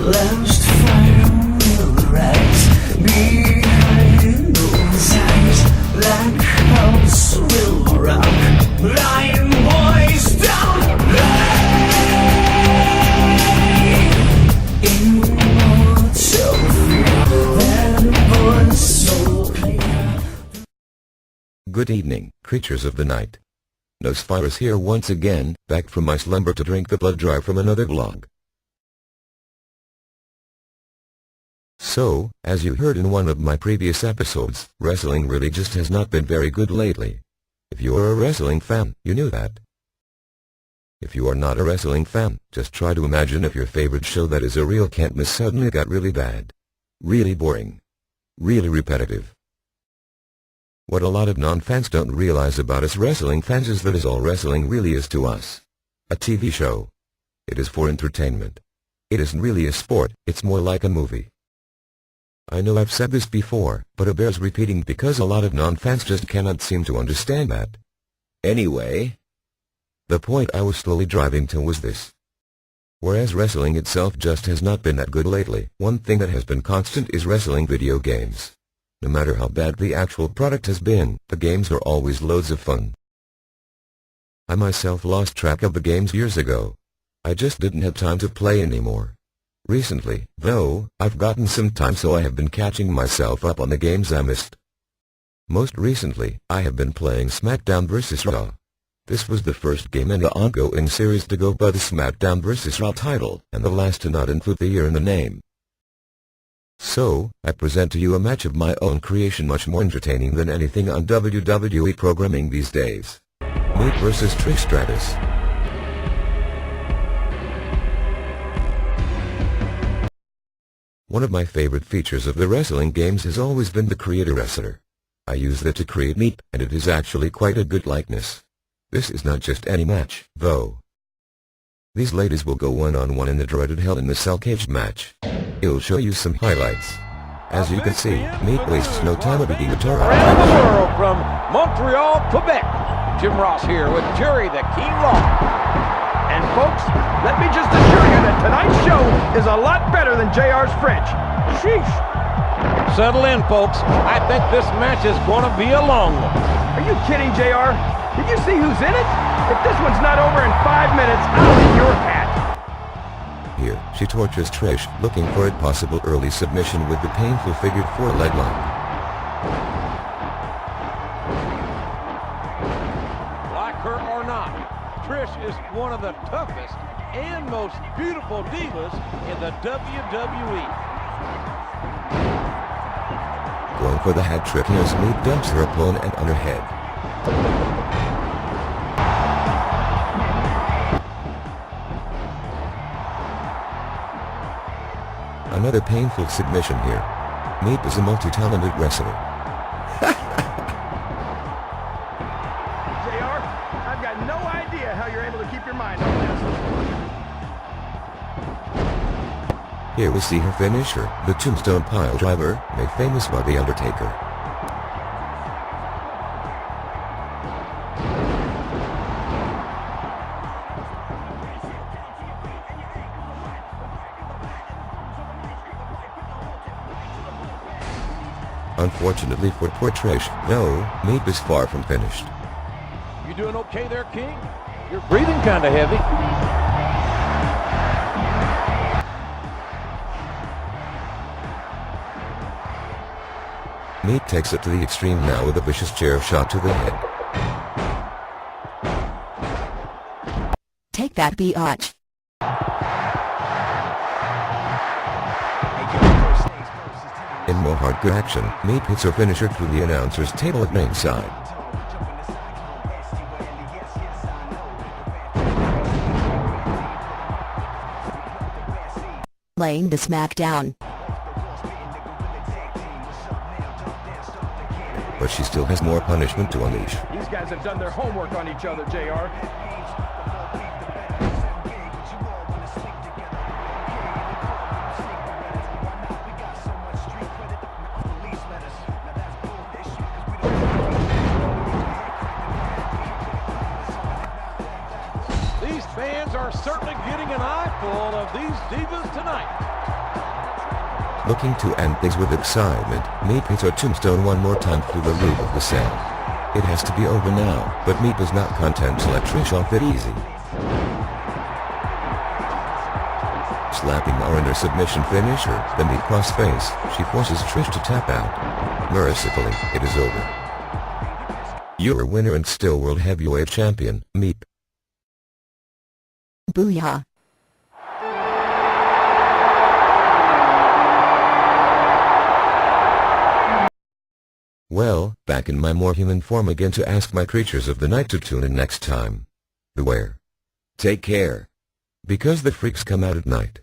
Last fire will rise behind those eyes. That house will rock. Lion boys down. Immortal fear. That voice so clear. Good evening, creatures of the night. Nosphyrus here once again, back from my slumber to drink the blood dry from another vlog. So, as you heard in one of my previous episodes, wrestling really just has not been very good lately. If you are a wrestling fan, you knew that. If you are not a wrestling fan, just try to imagine if your favorite show that is a real can't miss suddenly got really bad. Really boring. Really repetitive. What a lot of non-fans don't realize about us wrestling fans is that is all wrestling really is to us. A TV show. It is for entertainment. It isn't really a sport, it's more like a movie. I know I've said this before, but it bears repeating because a lot of non-fans just cannot seem to understand that. Anyway, the point I was slowly driving to was this. Whereas wrestling itself just has not been that good lately, one thing that has been constant is wrestling video games. No matter how bad the actual product has been, the games are always loads of fun. I myself lost track of the games years ago. I just didn't have time to play anymore. Recently, though, I've gotten some time so I have been catching myself up on the games I missed. Most recently, I have been playing SmackDown vs. Raw. This was the first game in the ongoing series to go by the SmackDown vs. Raw title, and the last to not include the year in the name. So, I present to you a match of my own creation much more entertaining than anything on WWE programming these days. Meep vs. Trish Stratus. One of my favorite features of the wrestling games has always been the Create a Wrestler. I use that to create Meep, and it is actually quite a good likeness. This is not just any match, though. These ladies will go one-on-one in the dreaded Hell in the Cell cage match. It'll show you some highlights. As you can see, Meep wastes no time beating the tar out of Around the Trish. world from Montreal, Quebec. Jim Ross here with Jerry the King Law. And folks, let me just assure you that tonight's show is a lot better than JR's French. Sheesh. Settle in, folks. I think this match is going to be a long one. Are you kidding, JR? Did you see who's in it? If this one's not over in 5 minutes, I'll eat your hat. Here, she tortures Trish, looking for a possible early submission with the painful figure 4 leg lock. Like her or not, Trish is one of the toughest and most beautiful divas in the WWE. Going for the hat trick as Meep dumps her opponent on her head. Another painful submission here. Meep is a multi-talented wrestler. JR, I've got no idea how you're able to keep your mind on this. Here we see her finisher, the Tombstone Pile Driver, made famous by The Undertaker. Unfortunately for poor Trish, though, Meep is far from finished. You doing okay there, King? You're breathing kind of heavy. Meep takes it to the extreme now with a vicious chair shot to the head. Take that, biatch. In more hardcore action, Meep hits her finisher through the announcer's table at ringside. Laying the SmackDown. But she still has more punishment to unleash. These guys have done their homework on each other, JR. These fans are certainly getting an eyeful of these divas tonight. Looking to end things with excitement, Meep hits her tombstone one more time through the roof of the cell. It has to be over now, but Meep is not content to let Trish off it easy. Slapping her under submission finisher, the Meep crossface, she forces Trish to tap out. Mercifully, it is over. You're a winner and still World Heavyweight Champion, Meep. Booyah. Well, back in my more human form again to ask my creatures of the night to tune in next time. Beware. Take care. Because the freaks come out at night.